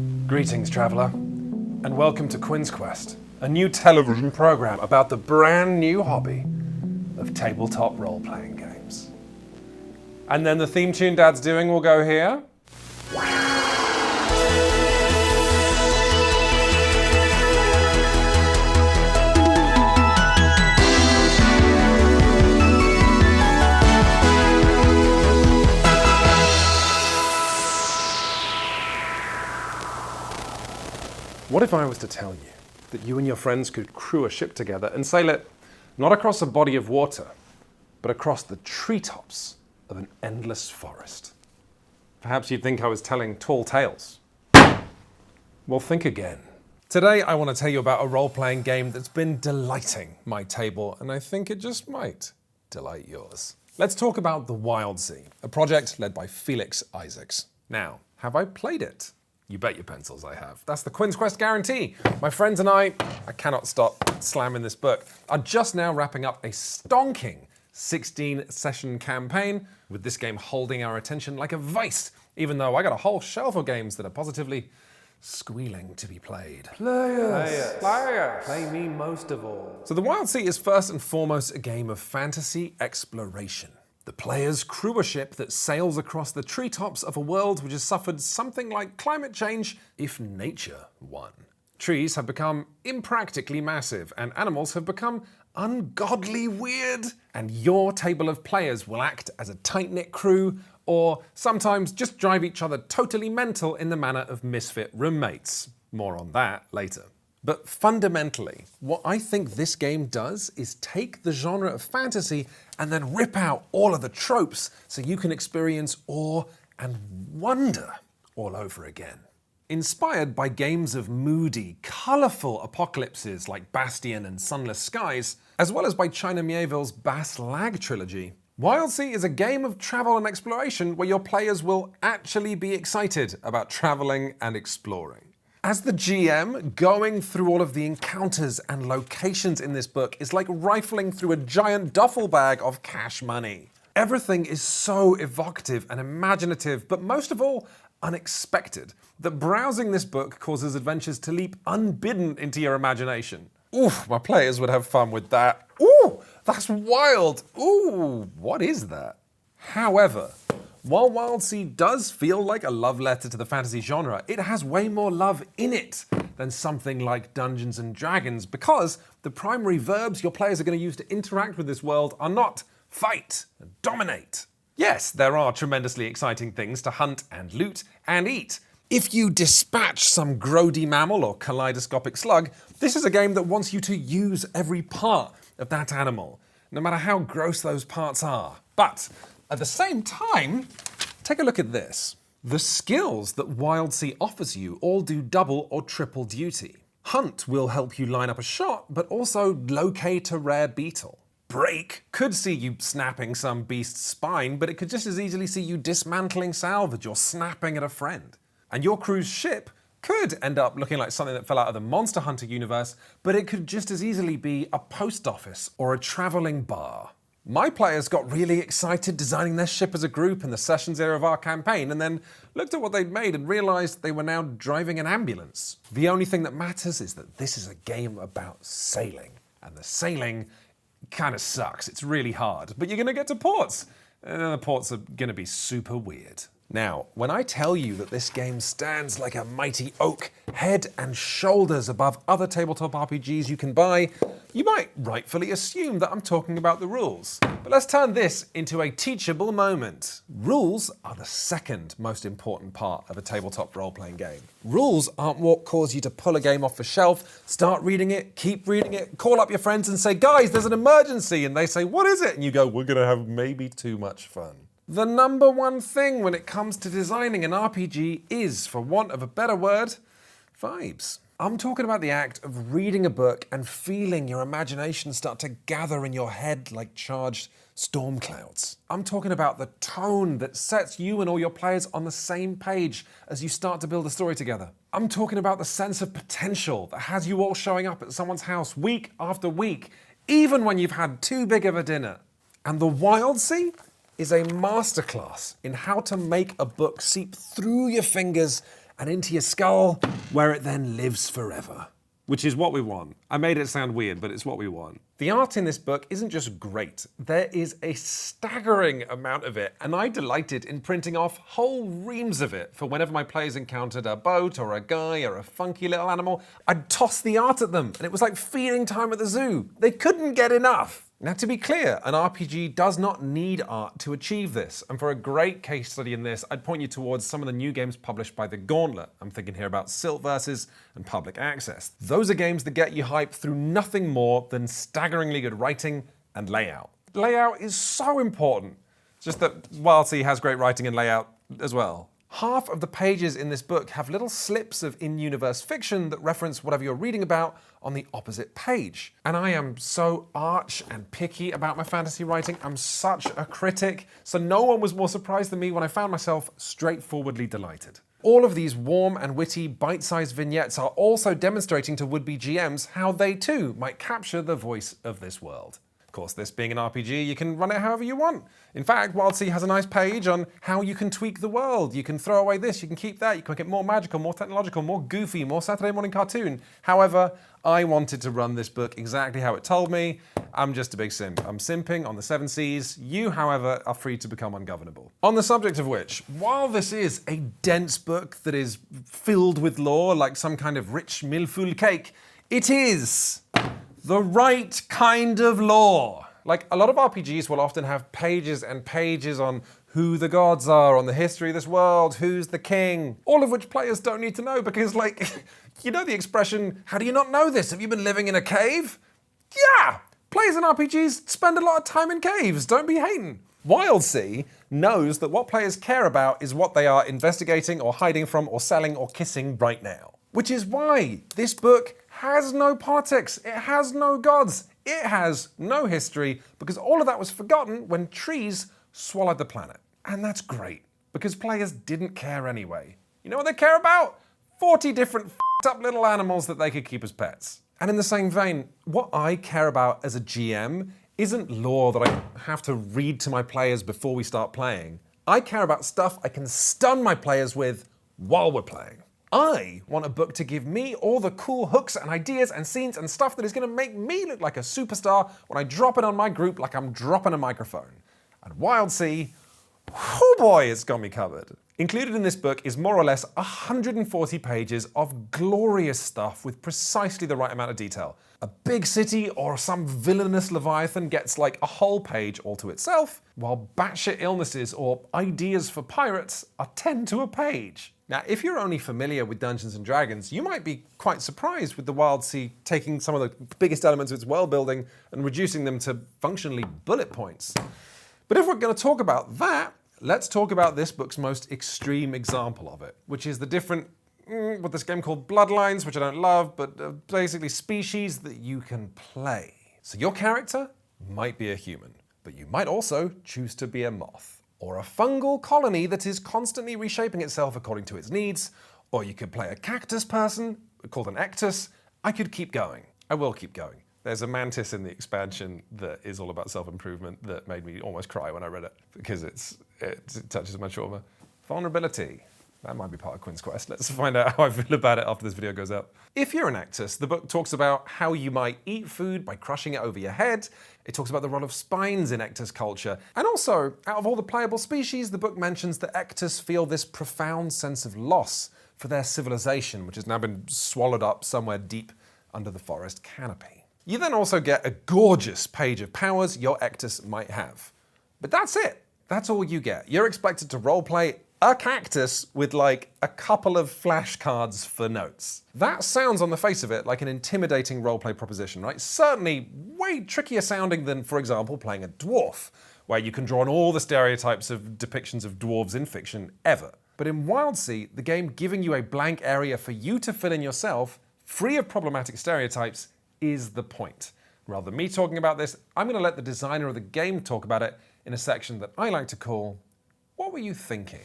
Greetings, traveller, and welcome to Quinns Quest, a new television program about the brand new hobby of tabletop role-playing games. And then the theme tune Dad's doing will go here. What if I was to tell you that you and your friends could crew a ship together and sail it not across a body of water, but across the treetops of an endless forest? Perhaps you'd think I was telling tall tales. Well, think again. Today I want to tell you about a role-playing game that's been delighting my table, and I think it just might delight yours. Let's talk about the Wildsea, a project led by Felix Isaacs. Now, have I played it? You bet your pencils I have. That's the Quinns Quest guarantee. My friends and I cannot stop slamming this book, are just now wrapping up a stonking 16-session campaign, with this game holding our attention like a vice, even though I got a whole shelf of games that are positively squealing to be played. Players. Play me most of all. So the Wildsea is first and foremost a game of fantasy exploration. The players crew a ship that sails across the treetops of a world which has suffered something like climate change if nature won. Trees have become impractically massive and animals have become ungodly weird. And your table of players will act as a tight-knit crew or sometimes just drive each other totally mental in the manner of misfit roommates. More on that later. But fundamentally, what I think this game does is take the genre of fantasy and then rip out all of the tropes so you can experience awe and wonder all over again. Inspired by games of moody, colourful apocalypses like Bastion and Sunless Skies, as well as by China Miéville's Bass Lag trilogy, Wildsea is a game of travel and exploration where your players will actually be excited about travelling and exploring. As the GM, going through all of the encounters and locations in this book is like rifling through a giant duffel bag of cash money. Everything is so evocative and imaginative, but most of all, unexpected, that browsing this book causes adventures to leap unbidden into your imagination. Oof, my players would have fun with that. Ooh, that's wild. Ooh, what is that? However, while Wildsea does feel like a love letter to the fantasy genre, it has way more love in it than something like Dungeons & Dragons, because the primary verbs your players are going to use to interact with this world are not fight and dominate. Yes, there are tremendously exciting things to hunt and loot and eat. If you dispatch some grody mammal or kaleidoscopic slug, this is a game that wants you to use every part of that animal, no matter how gross those parts are. But at the same time, take a look at this. The skills that Wildsea offers you all do double or triple duty. Hunt will help you line up a shot, but also locate a rare beetle. Break could see you snapping some beast's spine, but it could just as easily see you dismantling salvage or snapping at a friend. And your crew's ship could end up looking like something that fell out of the Monster Hunter universe, but it could just as easily be a post office or a traveling bar. My players got really excited designing their ship as a group in the sessions era of our campaign, and then looked at what they'd made and realized they were now driving an ambulance. The only thing that matters is that this is a game about sailing, and the sailing kind of sucks. It's really hard, but you're gonna get to ports, and the ports are gonna be super weird. Now, when I tell you that this game stands like a mighty oak, head and shoulders above other tabletop RPGs you can buy, you might rightfully assume that I'm talking about the rules. But let's turn this into a teachable moment. Rules are the second most important part of a tabletop role-playing game. Rules aren't what cause you to pull a game off the shelf, start reading it, keep reading it, call up your friends and say, guys, there's an emergency, and they say, what is it? And you go, we're gonna have maybe too much fun. The number one thing when it comes to designing an RPG is, for want of a better word, vibes. I'm talking about the act of reading a book and feeling your imagination start to gather in your head like charged storm clouds. I'm talking about the tone that sets you and all your players on the same page as you start to build a story together. I'm talking about the sense of potential that has you all showing up at someone's house week after week, even when you've had too big of a dinner. And the Wildsea is a masterclass in how to make a book seep through your fingers and into your skull, where it then lives forever. Which is what we want. I made it sound weird, but it's what we want. The art in this book isn't just great, there is a staggering amount of it, and I delighted in printing off whole reams of it for whenever my players encountered a boat or a guy or a funky little animal. I'd toss the art at them, and it was like feeding time at the zoo. They couldn't get enough. Now, to be clear, an RPG does not need art to achieve this, and for a great case study in this, I'd point you towards some of the new games published by The Gauntlet. I'm thinking here about Silt Versus and Public Access. Those are games that get you hyped through nothing more than staggeringly good writing and layout. Layout is so important. It's just that Wildsea has great writing and layout as well. Half of the pages in this book have little slips of in-universe fiction that reference whatever you're reading about on the opposite page. And I am so arch and picky about my fantasy writing. I'm such a critic. So no one was more surprised than me when I found myself straightforwardly delighted. All of these warm and witty, bite-sized vignettes are also demonstrating to would-be GMs how they too might capture the voice of this world. Of course, this being an RPG, you can run it however you want. In fact, Wildsea has a nice page on how you can tweak the world. You can throw away this, you can keep that, you can make it more magical, more technological, more goofy, more Saturday morning cartoon. However, I wanted to run this book exactly how it told me. I'm just a big simp. I'm simping on the 7 Cs. You, however, are free to become ungovernable. On the subject of which, while this is a dense book that is filled with lore like some kind of rich millefeuille cake, it is the right kind of lore. Like, a lot of RPGs will often have pages and pages on who the gods are, on the history of this world, who's the king, all of which players don't need to know because, like, you know the expression, how do you not know this? Have you been living in a cave? Yeah! Players in RPGs spend a lot of time in caves, don't be hating. Wildsea knows that what players care about is what they are investigating or hiding from or selling or kissing right now. Which is why this book has no politics, it has no gods, it has no history, because all of that was forgotten when trees swallowed the planet. And that's great, because players didn't care anyway. You know what they care about? 40 different f***ed up little animals that they could keep as pets. And in the same vein, what I care about as a GM isn't lore that I have to read to my players before we start playing. I care about stuff I can stun my players with while we're playing. I want a book to give me all the cool hooks and ideas and scenes and stuff that is going to make me look like a superstar when I drop it on my group like I'm dropping a microphone. And Wildsea, oh boy, it's got me covered. Included in this book is more or less 140 pages of glorious stuff with precisely the right amount of detail. A big city or some villainous leviathan gets like a whole page all to itself, while batshit illnesses or ideas for pirates are 10 to a page. Now, if you're only familiar with Dungeons & Dragons, you might be quite surprised with the Wildsea taking some of the biggest elements of its world building and reducing them to functionally bullet points. But if we're going to talk about that, let's talk about this book's most extreme example of it, which is the different, what this game called Bloodlines, which I don't love, but basically species that you can play. So your character might be a human, but you might also choose to be a moth, or a fungal colony that is constantly reshaping itself according to its needs, or you could play a cactus person called an ectus. I could keep going. I will keep going. There's a mantis in the expansion that is all about self-improvement that made me almost cry when I read it because it touches my trauma. Vulnerability. That might be part of Quinns' quest. Let's find out how I feel about it after this video goes up. If you're an Ectus, the book talks about how you might eat food by crushing it over your head. It talks about the role of spines in Ectus culture. And also, out of all the playable species, the book mentions that Ectus feel this profound sense of loss for their civilization, which has now been swallowed up somewhere deep under the forest canopy. You then also get a gorgeous page of powers your Ectus might have. But that's it. That's all you get. You're expected to roleplay a cactus with like a couple of flashcards for notes. That sounds on the face of it like an intimidating roleplay proposition, right? Certainly way trickier sounding than, for example, playing a dwarf, where you can draw on all the stereotypes of depictions of dwarves in fiction ever. But in Wildsea, the game giving you a blank area for you to fill in yourself, free of problematic stereotypes, is the point. Rather than me talking about this, I'm going to let the designer of the game talk about it in a section that I like to call, What Were You Thinking?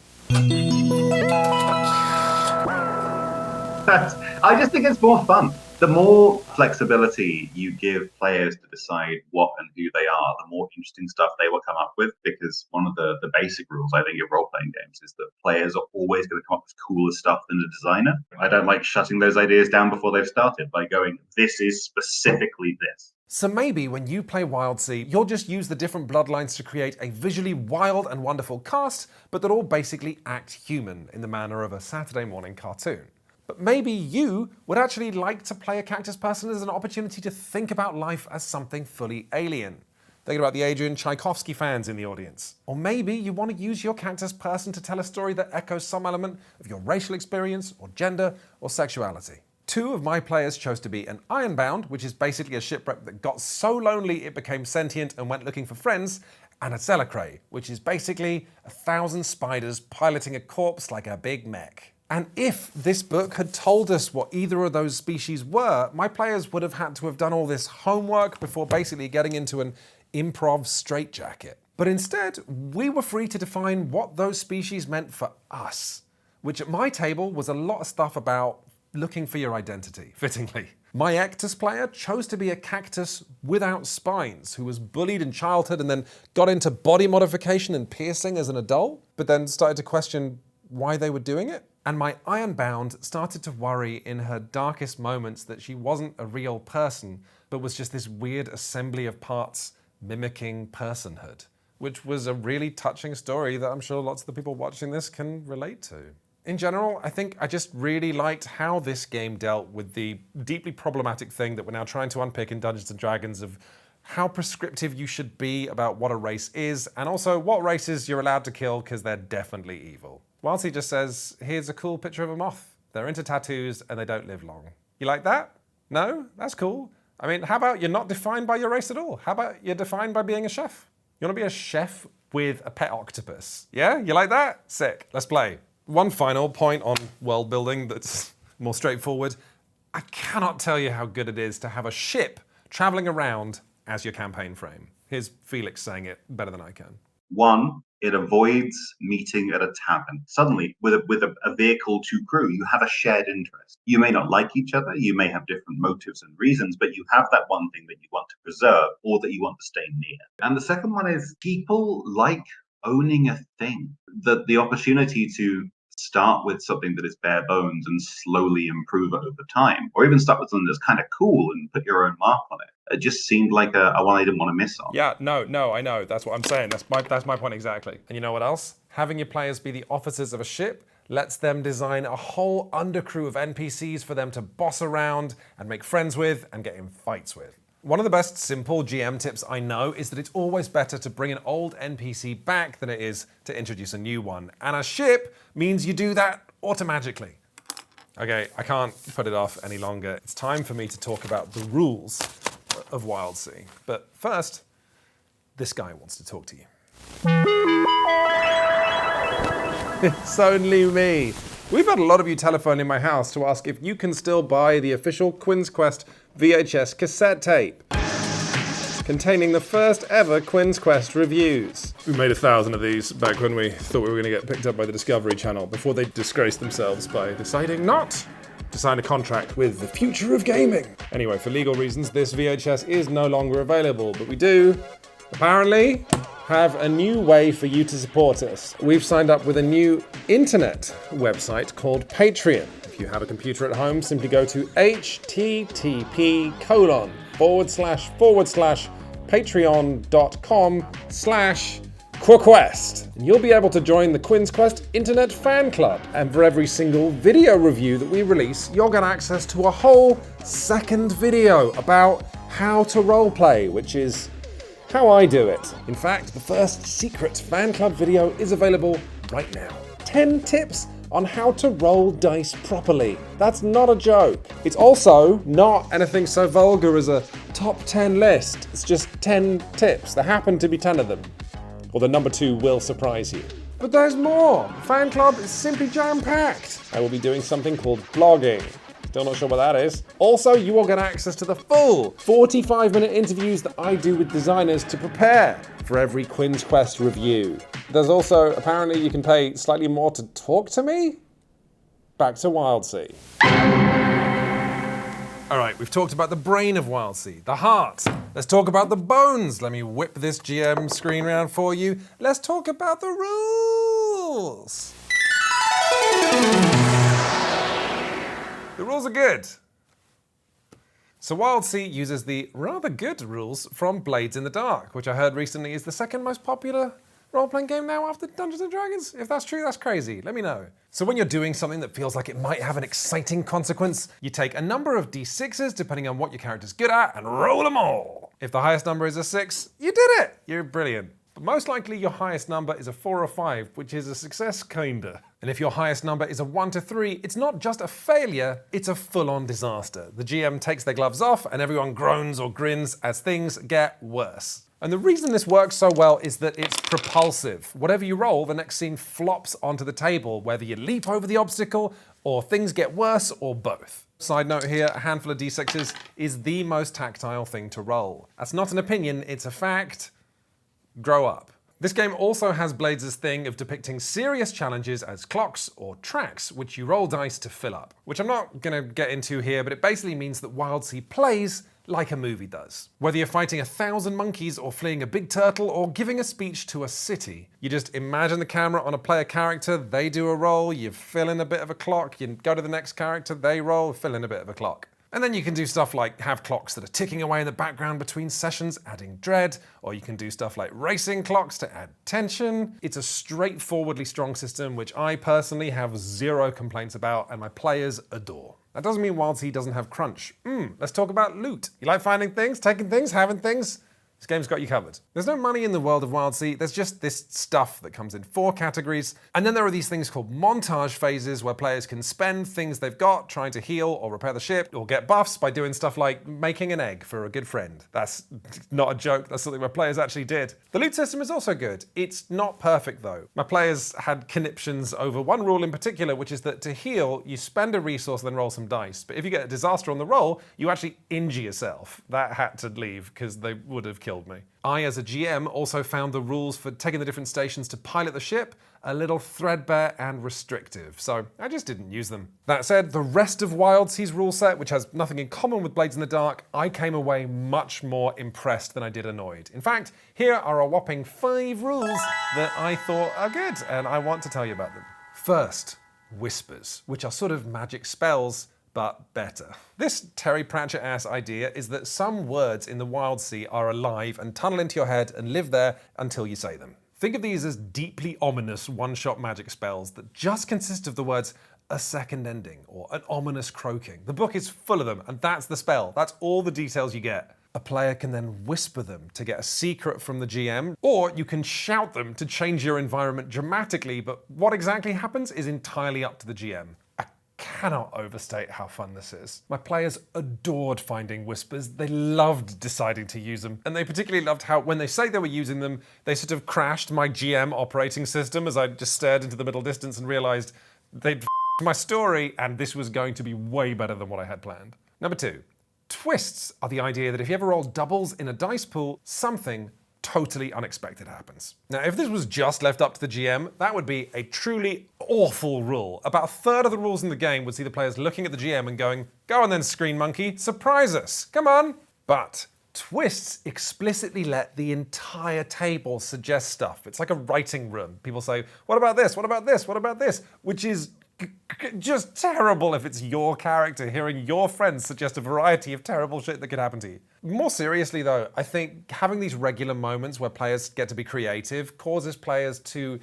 I just think it's more fun. The more flexibility you give players to decide what and who they are, the more interesting stuff they will come up with, because one of the basic rules, I think, of role-playing games is that players are always going to come up with cooler stuff than the designer. I don't like shutting those ideas down before they've started by going, this is specifically this. So maybe when you play Wildsea, you'll just use the different bloodlines to create a visually wild and wonderful cast, but that all basically act human in the manner of a Saturday morning cartoon. But maybe you would actually like to play a cactus person as an opportunity to think about life as something fully alien. Thinking about the Adrian Tchaikovsky fans in the audience. Or maybe you want to use your cactus person to tell a story that echoes some element of your racial experience, or gender, or sexuality. 2 of my players chose to be an Ironbound, which is basically a shipwreck that got so lonely it became sentient and went looking for friends, and a Celicrae, which is basically 1,000 spiders piloting a corpse like a big mech. And if this book had told us what either of those species were, my players would have had to have done all this homework before basically getting into an improv straitjacket. But instead, we were free to define what those species meant for us, which at my table was a lot of stuff about looking for your identity, fittingly. My Ectus player chose to be a cactus without spines, who was bullied in childhood and then got into body modification and piercing as an adult, but then started to question why they were doing it. And my Ironbound started to worry in her darkest moments that she wasn't a real person, but was just this weird assembly of parts mimicking personhood, which was a really touching story that I'm sure lots of the people watching this can relate to. In general, I think I just really liked how this game dealt with the deeply problematic thing that we're now trying to unpick in Dungeons & Dragons of how prescriptive you should be about what a race is, and also what races you're allowed to kill because they're definitely evil. Wildsea just says, here's a cool picture of a moth. They're into tattoos and they don't live long. You like that? No? That's cool. I mean, how about you're not defined by your race at all? How about you're defined by being a chef? You want to be a chef with a pet octopus? Yeah? You like that? Sick. Let's play. One final point on world building that's more straightforward. I cannot tell you how good it is to have a ship traveling around as your campaign frame. Here's Felix saying it better than I can. 1, it avoids meeting at a tavern. Suddenly, with a vehicle to crew, you have a shared interest. You may not like each other, you may have different motives and reasons, but you have that one thing that you want to preserve or that you want to stay near. And the second one is people like owning a thing. The opportunity to start with something that is bare bones and slowly improve it over time, or even start with something that's kind of cool and put your own mark on it. It just seemed like a one I didn't want to miss on. Yeah, no, I know. That's what I'm saying. That's my point exactly. And you know what else? Having your players be the officers of a ship lets them design a whole undercrew of NPCs for them to boss around and make friends with and get in fights with. One of the best simple GM tips I know is that it's always better to bring an old NPC back than it is to introduce a new one. And a ship means you do that automatically. Okay, I can't put it off any longer. It's time for me to talk about the rules of Wildsea. But first, this guy wants to talk to you. It's only me. We've had a lot of you telephone in my house to ask if you can still buy the official Quinns Quest VHS cassette tape containing the first ever Quinns Quest reviews. We made 1,000 of these back when we thought we were going to get picked up by the Discovery Channel before they disgraced themselves by deciding not to sign a contract with the future of gaming. Anyway, for legal reasons, this VHS is no longer available, but we do, apparently, have a new way for you to support us. We've signed up with a new internet website called Patreon. If you have a computer at home, simply go to http://patreon.com/QuaQuest. And you'll be able to join the Quinns Quest Internet Fan Club. And for every single video review that we release, you'll get access to a whole second video about how to roleplay, which is how I do it. In fact, the first secret fan club video is available right now. 10 tips on how to roll dice properly. That's not a joke. It's also not anything so vulgar as a top 10 list. It's just 10 tips. There happen to be 10 of them. Or the number 2 will surprise you. But there's more. The fan club is simply jam-packed. I will be doing something called blogging. Still not sure what that is. Also, you will get access to the full 45-minute interviews that I do with designers to prepare for every Quinns Quest review. There's also, apparently, you can pay slightly more to talk to me? Back to Wildsea. All right, we've talked about the brain of Wildsea, the heart. Let's talk about the bones. Let me whip this GM screen around for you. Let's talk about the rules. The rules are good. So Wildsea uses the rather good rules from Blades in the Dark, which I heard recently is the second most popular role-playing game now after Dungeons & Dragons. If that's true, that's crazy. Let me know. So when you're doing something that feels like it might have an exciting consequence, you take a number of d6s, depending on what your character's good at, and roll them all. If the highest number is a 6, you did it. You're brilliant. But most likely your highest number is a 4 or 5, which is a success, kinda. And if your highest number is a 1 to 3, it's not just a failure, it's a full-on disaster. The GM takes their gloves off and everyone groans or grins as things get worse. And the reason this works so well is that it's propulsive. Whatever you roll, the next scene flops onto the table, whether you leap over the obstacle or things get worse or both. Side note here, a handful of d6s is the most tactile thing to roll. That's not an opinion, it's a fact. Grow up. This game also has Blades' thing of depicting serious challenges as clocks or tracks, which you roll dice to fill up. Which I'm not going to get into here, but it basically means that Wildsea plays like a movie does. Whether you're fighting 1,000 monkeys or fleeing a big turtle or giving a speech to a city, you just imagine the camera on a player character, they do a roll, you fill in a bit of a clock, you go to the next character, they roll, fill in a bit of a clock. And then you can do stuff like have clocks that are ticking away in the background between sessions, adding dread, or you can do stuff like racing clocks to add tension. It's a straightforwardly strong system, which I personally have zero complaints about, and my players adore. That doesn't mean Wildsea doesn't have crunch. Let's talk about loot. You like finding things, taking things, having things? This game's got you covered. There's no money in the world of Wildsea, there's just this stuff that comes in 4 categories, and then there are these things called montage phases where players can spend things they've got trying to heal or repair the ship, or get buffs by doing stuff like making an egg for a good friend. That's not a joke, that's something my players actually did. The loot system is also good. It's not perfect though. My players had conniptions over one rule in particular, which is that to heal, you spend a resource then roll some dice. But if you get a disaster on the roll, you actually injure yourself. That had to leave because they would have killed me. I, as a GM, also found the rules for taking the different stations to pilot the ship a little threadbare and restrictive, so I just didn't use them. That said, the rest of Wildsea's rule set, which has nothing in common with Blades in the Dark, I came away much more impressed than I did annoyed. In fact, here are a whopping 5 rules that I thought are good, and I want to tell you about them. First, whispers, which are sort of magic spells, but better. This Terry Pratchett-ass idea is that some words in the Wildsea are alive and tunnel into your head and live there until you say them. Think of these as deeply ominous one-shot magic spells that just consist of the words a second ending or an ominous croaking. The book is full of them, and that's the spell. That's all the details you get. A player can then whisper them to get a secret from the GM, or you can shout them to change your environment dramatically, but what exactly happens is entirely up to the GM. Cannot overstate how fun this is. My players adored finding whispers. They loved deciding to use them. And they particularly loved how, when they say they were using them, they sort of crashed my GM operating system as I just stared into the middle distance and realized they'd my story and this was going to be way better than what I had planned. Number 2, twists are the idea that if you ever roll doubles in a dice pool, something totally unexpected happens. Now, if this was just left up to the GM, that would be a truly awful rule. About a third of the rules in the game would see the players looking at the GM and going, "Go on then, screen monkey, surprise us, come on." But twists explicitly let the entire table suggest stuff. It's like a writing room. People say, "What about this? What about this? What about this?" Which is just terrible if it's your character hearing your friends suggest a variety of terrible shit that could happen to you. More seriously though, I think having these regular moments where players get to be creative causes players to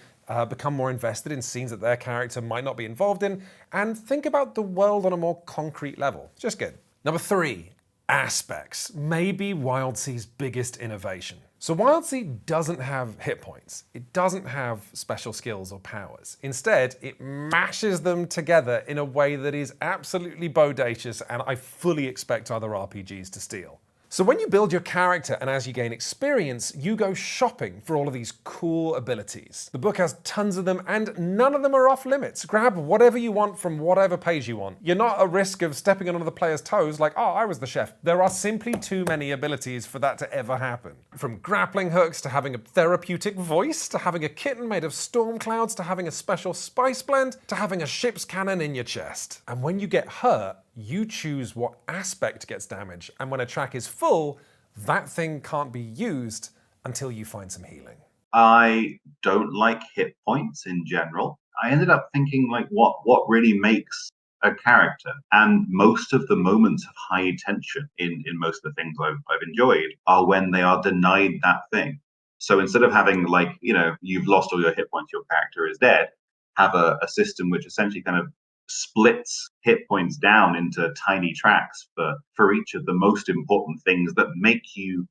become more invested in scenes that their character might not be involved in and think about the world on a more concrete level. It's just good. Number 3, aspects. Maybe Wildsea's biggest innovation. So Wildsea doesn't have hit points. It doesn't have special skills or powers. Instead, it mashes them together in a way that is absolutely bodacious and I fully expect other RPGs to steal. So when you build your character and as you gain experience, you go shopping for all of these cool abilities. The book has tons of them and none of them are off limits. Grab whatever you want from whatever page you want. You're not at risk of stepping on another player's toes like, "Oh, I was the chef." There are simply too many abilities for that to ever happen. From grappling hooks to having a therapeutic voice, to having a kitten made of storm clouds, to having a special spice blend, to having a ship's cannon in your chest. And when you get hurt, you choose what aspect gets damaged, and when a track is full, that thing can't be used until you find some healing. I don't like hit points in general. I ended up thinking like what really makes a character, and most of the moments of high tension in most of the things I've enjoyed are when they are denied that thing. So instead of having like, you've lost all your hit points, your character is dead, have a system which essentially kind of splits hit points down into tiny tracks for each of the most important things that make you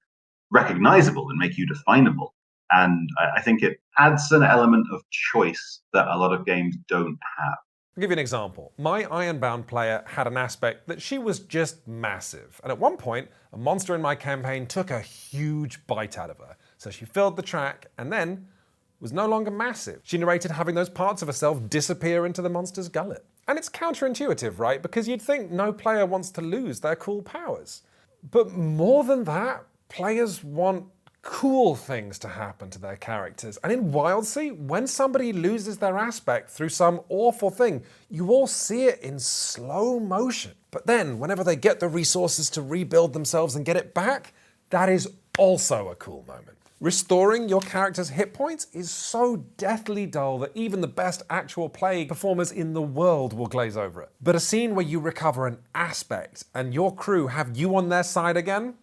recognizable and make you definable. And I think it adds an element of choice that a lot of games don't have. I'll give you an example. My Ironbound player had an aspect that she was just massive. And at one point, a monster in my campaign took a huge bite out of her. So she filled the track and then was no longer massive. She narrated having those parts of herself disappear into the monster's gullet. And it's counterintuitive, right? Because you'd think no player wants to lose their cool powers. But more than that, players want cool things to happen to their characters. And in Wildsea, when somebody loses their aspect through some awful thing, you all see it in slow motion. But then, whenever they get the resources to rebuild themselves and get it back, that is also a cool moment. Restoring your character's hit points is so deathly dull that even the best actual play performers in the world will glaze over it. But a scene where you recover an aspect and your crew have you on their side again,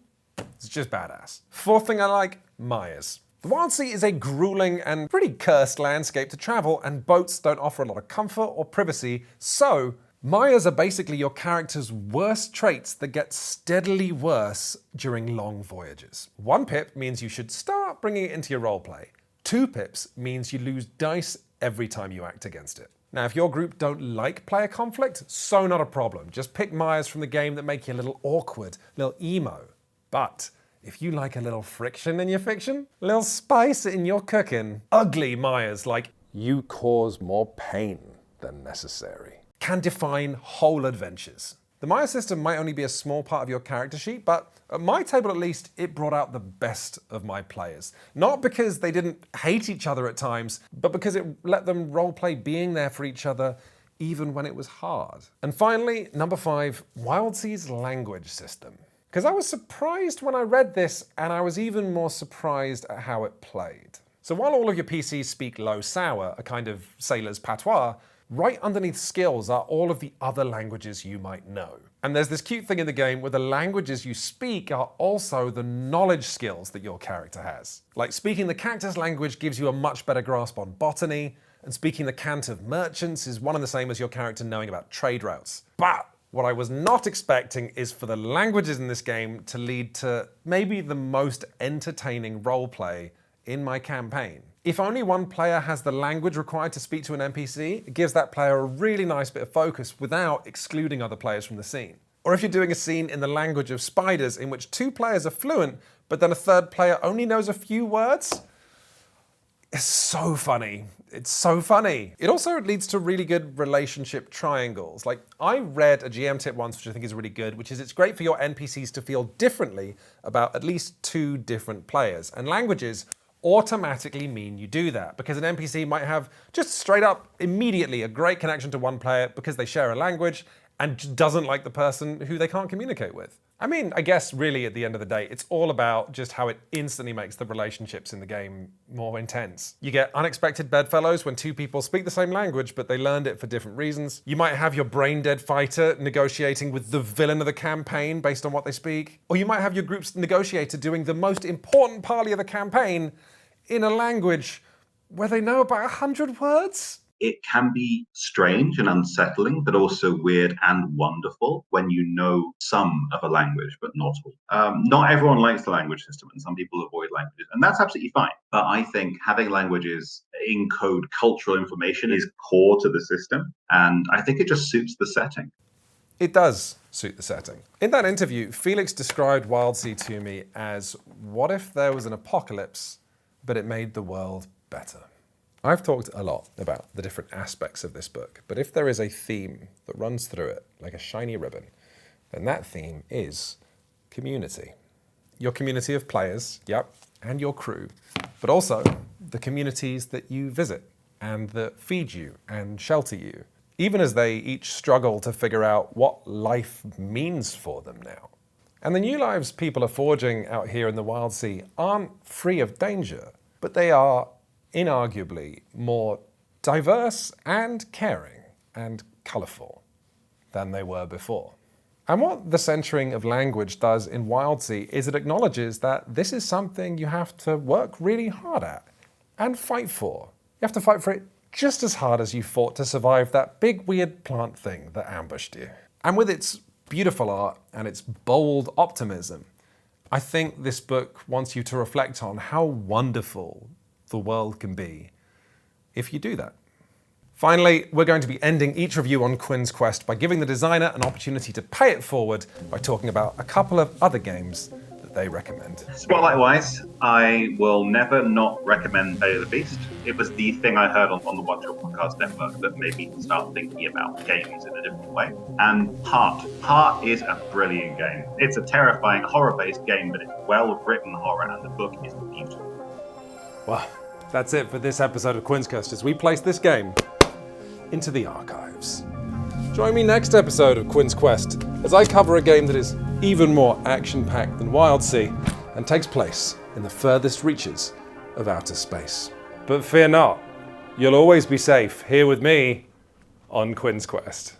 it's just badass. Fourth thing I like, Mires. The Wildsea is a grueling and pretty cursed landscape to travel, and boats don't offer a lot of comfort or privacy, so Mires are basically your character's worst traits that get steadily worse during long voyages. 1 pip means you should start bringing it into your roleplay. 2 pips means you lose dice every time you act against it. Now, if your group don't like player conflict, so not a problem. Just pick Mires from the game that make you a little awkward, a little emo. But if you like a little friction in your fiction, a little spice in your cooking, ugly Mires like you cause more pain than necessary can define whole adventures. The Mire system might only be a small part of your character sheet, but at my table at least, it brought out the best of my players. Not because they didn't hate each other at times, but because it let them roleplay being there for each other even when it was hard. And finally, number 5, Wildsea's language system. Because I was surprised when I read this, and I was even more surprised at how it played. So while all of your PCs speak Low Sour, a kind of sailor's patois, right underneath skills are all of the other languages you might know. And there's this cute thing in the game where the languages you speak are also the knowledge skills that your character has. Like speaking the cactus language gives you a much better grasp on botany, and speaking the cant of merchants is one and the same as your character knowing about trade routes. But what I was not expecting is for the languages in this game to lead to maybe the most entertaining roleplay in my campaign. If only one player has the language required to speak to an NPC, it gives that player a really nice bit of focus without excluding other players from the scene. Or if you're doing a scene in the language of spiders in which 2 players are fluent, but then a 3rd player only knows a few words, it's so funny. It's so funny. It also leads to really good relationship triangles. Like, I read a GM tip once, which I think is really good, which is it's great for your NPCs to feel differently about at least 2 different players. And languages automatically mean you do that, because an NPC might have just straight up, immediately, a great connection to one player because they share a language and just doesn't like the person who they can't communicate with. I mean, I guess really at the end of the day, it's all about just how it instantly makes the relationships in the game more intense. You get unexpected bedfellows when 2 people speak the same language, but they learned it for different reasons. You might have your brain-dead fighter negotiating with the villain of the campaign based on what they speak. Or you might have your group's negotiator doing the most important party of the campaign in a language where they know about 100 words. It can be strange and unsettling, but also weird and wonderful when you know some of a language, but not all. Not everyone likes the language system, and some people avoid languages, and that's absolutely fine. But I think having languages encode cultural information is core to the system, and I think it just suits the setting. It does suit the setting. In that interview, Felix described Wildsea to me as, what if there was an apocalypse, but it made the world better? I've talked a lot about the different aspects of this book, but if there is a theme that runs through it like a shiny ribbon, then that theme is community. Your community of players, yep, and your crew, but also the communities that you visit and that feed you and shelter you. even as they each struggle to figure out what life means for them now. And the new lives people are forging out here in the Wildsea aren't free of danger, but they are inarguably more diverse and caring and colourful than they were before. And what the centering of language does in Wildsea is it acknowledges that this is something you have to work really hard at and fight for. You have to fight for it just as hard as you fought to survive that big weird plant thing that ambushed you. And with its beautiful art and its bold optimism, I think this book wants you to reflect on how wonderful the world can be if you do that. Finally, we're going to be ending each review on Quinns Quest by giving the designer an opportunity to pay it forward by talking about a couple of other games that they recommend. Spotlight-wise, I will never not recommend Bay of the Beast. It was the thing I heard on the One Shot Podcast Network that made me start thinking about games in a different way. And Heart. Heart is a brilliant game. It's a terrifying horror-based game, but it's well-written horror, and the book is beautiful. Well, that's it for this episode of Quinns Quest as we place this game into the archives. Join me next episode of Quinns Quest as I cover a game that is even more action-packed than Wildsea and takes place in the furthest reaches of outer space. But fear not, you'll always be safe here with me on Quinns Quest.